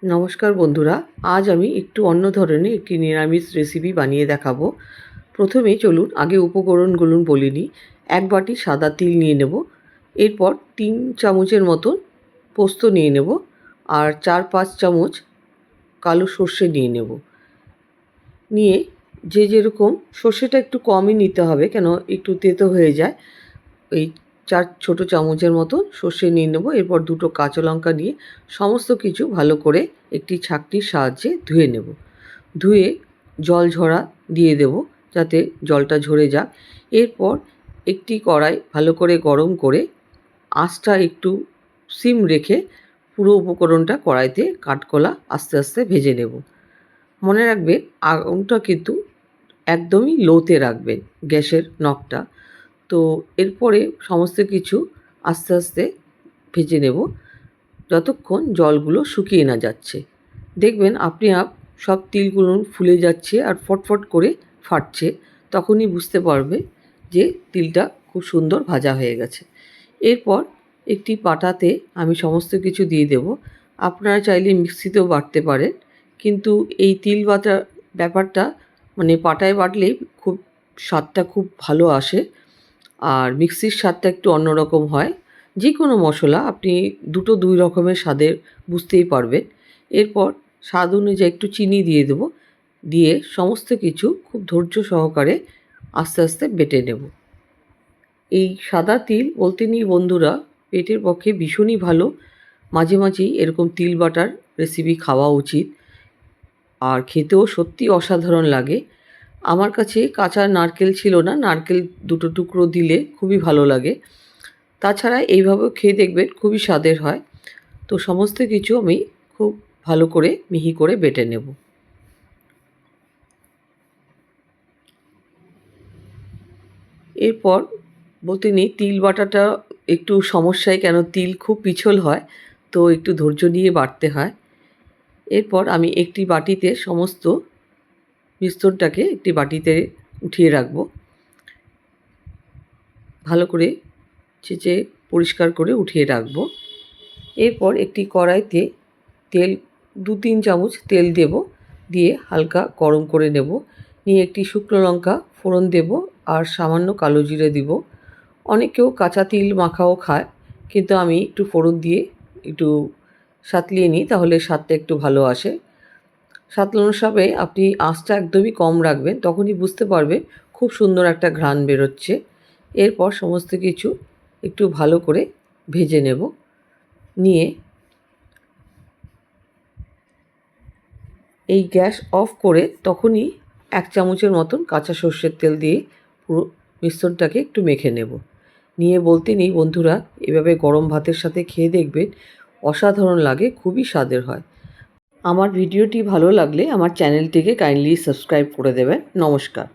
নমস্কার বন্ধুরা, আজ আমি একটু অন্য ধরনের একটি নিরামিষ রেসিপি বানিয়ে দেখাবো। প্রথমে চলুন আগে উপকরণগুলো বলে নিই। 1 বাটি সাদা তিল নিয়ে নেব, এরপর 3 চামচের মতন পোস্ত নিয়ে নেব, আর 4-5 চামচ কালো সর্ষে নিয়ে নেব। নিয়ে যে যেরকম সর্ষেটা একটু কমই নিতে হবে, কেন একটু তেতো হয়ে যায়। এই 4 ছোটো চামচের মতন সর্ষে নিয়ে নেব। এরপর 2টো কাঁচা লঙ্কা নিয়ে সমস্ত কিছু ভালো করে একটি ছাঁকনির সাহায্যে ধুয়ে নেব। ধুয়ে জল ঝরা দিয়ে দেব, যাতে জলটা ঝরে যাক। এরপর একটি কড়াই ভালো করে গরম করে আঁচটা একটু সিম রেখে পুরো উপকরণটা কড়াইতে কাঠকোলা আস্তে আস্তে ভেজে নেব। মনে রাখবেন, আগুনটা কিন্তু একদমই লোতে রাখবেন, গ্যাসের নখটা। তো এরপরে সমস্ত কিছু আস্তে আস্তে ভেজে নেব যতক্ষণ জলগুলো শুকিয়ে না যাচ্ছে। দেখবেন আপনি সব তিলগুলো ফুলে যাচ্ছে আর ফটফট করে ফাটছে, তখনই বুঝতে পারবে যে তিলটা খুব সুন্দর ভাজা হয়ে গেছে। এরপর একটি পাটাতে আমি সমস্ত কিছু দিয়ে দেব। আপনারা চাইলে মিক্সিতেও বাটতে পারেন, কিন্তু এই তিল বাটা ব্যাপারটা মানে পাটায় বাটলেই খুব স্বাদটা খুব ভালো আসে, আর মিক্সির স্বাদটা একটু অন্যরকম হয়। যে কোনো মশলা আপনি দুই রকমের স্বাদের বুঝতেই পারবেন। এরপর স্বাদ অনুযায়ী একটু চিনি দিয়ে দেবো, দিয়ে সমস্ত কিছু খুব ধৈর্য সহকারে আস্তে আস্তে বেটে নেব। এই সাদা তিল বলতে নেই বন্ধুরা, পেটের পক্ষে ভীষণই ভালো। মাঝে মাঝেই এরকম তিল বাটার রেসিপি খাওয়া উচিত, আর খেতেও সত্যি অসাধারণ লাগে। আমার কাছে কাঁচা নারকেল ছিল না, নারকেল 2টো টুকরো দিলে খুবই ভালো লাগে। তাছাড়া এইভাবেও খেয়ে দেখবেন, খুবই স্বাদের হয়। তো সমস্ত কিছু আমি খুব ভালো করে মিহি করে বেটে নেব। এরপর বলতে নেই, তিল বাটাটা একটু সমস্যায়, কেন তিল খুব পিছল হয়, তো একটু ধৈর্য নিয়ে বাটতে হয়। এরপর আমি একটি বাটিতে সমস্ত মিশ্রণটাকে একটি বাটিতে উঠিয়ে রাখবো, ভালো করে ছেঁচে পরিষ্কার করে উঠিয়ে রাখবো। এরপর একটি কড়াইতে তেল 2-3 চামচ তেল দেব, দিয়ে হালকা গরম করে নেব। নিয়ে একটি শুকনো লঙ্কা ফোড়ন দেব, আর সামান্য কালো জিরে দিব। অনেকেও কাঁচা তিল মাখাও খায়, কিন্তু আমি একটু ফোড়ন দিয়ে একটু সাঁতলিয়ে নিই, তাহলে স্বাদটা একটু ভালো আসে। সাঁতলানোর সময় আপনি আঁচটা একদমই কম রাখবেন, তখনই বুঝতে পারবেন খুব সুন্দর একটা ঘ্রাণ বেরোচ্ছে। এরপর সমস্ত কিছু একটু ভালো করে ভেজে নেব। নিয়ে এই গ্যাস অফ করে তখনই 1 চামচের মতন কাঁচা সর্ষের তেল দিয়ে পুরো মিশ্রণটাকে একটু মেখে নেব। নিয়ে বলতে নেই বন্ধুরা, এভাবে গরম ভাতের সাথে খেয়ে দেখবেন, অসাধারণ লাগে, খুবই স্বাদের হয়। আমার ভিডিওটি ভালো লাগলে আমার চ্যানেলটিকে কাইন্ডলি সাবস্ক্রাইব করে দেবেন। নমস্কার।